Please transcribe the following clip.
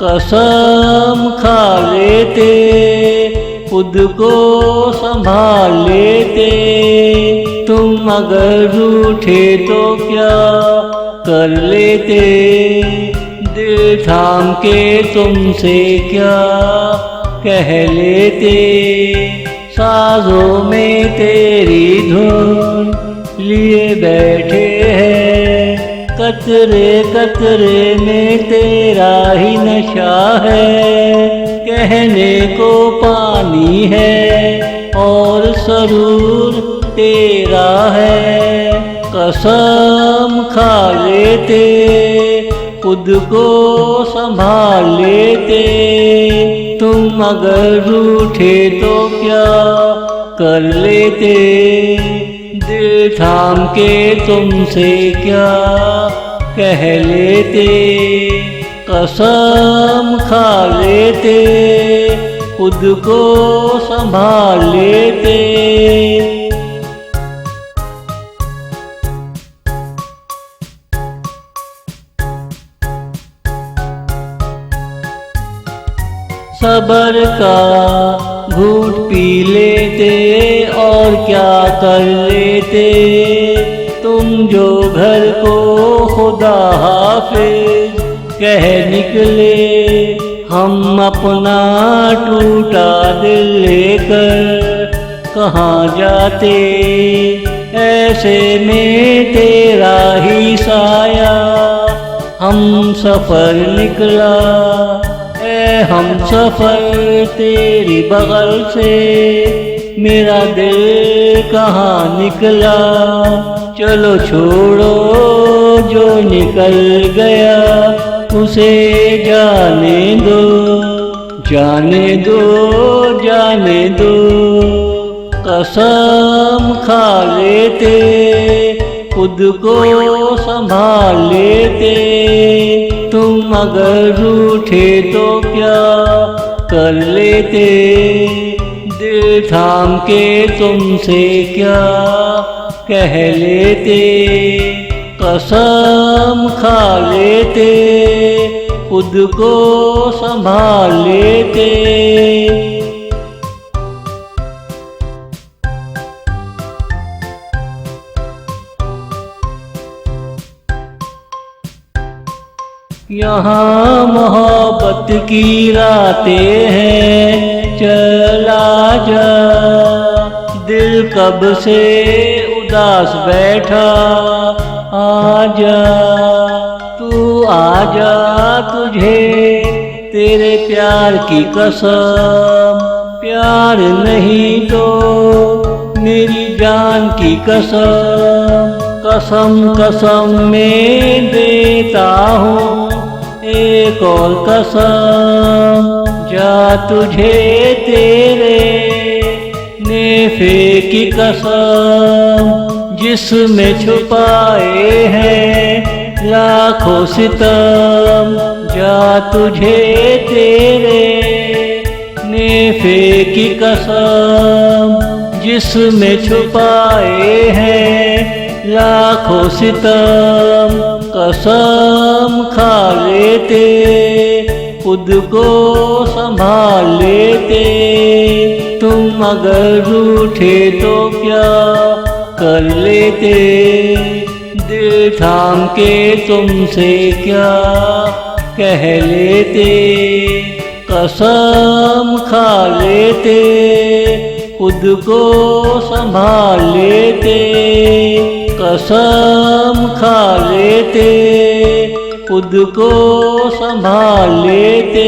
कसम खा लेते, खुद को संभाल लेते। तुम अगर रूठे तो क्या कर लेते, दिल थाम के तुमसे क्या कह लेते। साजों में तेरी धुन लिए बैठे हैं, कतरे कतरे में तेरा ही नशा है। कहने को पानी है और सरूर तेरा है। कसम खा लेते, खुद को संभाल लेते। तुम अगर रूठे तो क्या कर लेते, दिल थाम के तुमसे क्या कह लेते। कसम खा लेते, खुद को संभाल लेते। सब्र का घूंट पी लेते और क्या कर लेते। तुम जो घर को खुदा हाफिज कह निकले, हम अपना टूटा दिल लेकर कहाँ जाते। ऐसे में तेरा ही साया हम सफर निकला। हम सफर तेरी बगल से मेरा दिल कहाँ निकला। चलो छोड़ो जो निकल गया उसे जाने दो, जाने दो, जाने दो। कसम खा लेते, खुद को संभाल लेते। तुम अगर रूठे तो क्या कर लेते, दिल थाम के तुमसे क्या कह लेते। कसम खा लेते, खुद को संभाल लेते। यहाँ मोहब्बत की रातें हैं, चला जा। दिल कब से उदास बैठा, आजा तू आजा। तुझे तेरे प्यार की कसम, प्यार नहीं तो मेरी जान की कसम। कसम कसम में देता हूँ एक और कसम, जा तुझे तेरे नेफे की कसम। जिसमें छुपाए हैं लाखों सितम, जा तुझे तेरे नेफे की कसम। जिसमें छुपाए हैं लाखों सितम। कसम खा लेते, खुद को संभाल लेते। तुम अगर रूठे तो क्या कर लेते, दिल थाम के तुमसे क्या कह लेते। कसम खा लेते, खुद को संभाल लेते। कसम खा लेते, खुद को संभाल लेते।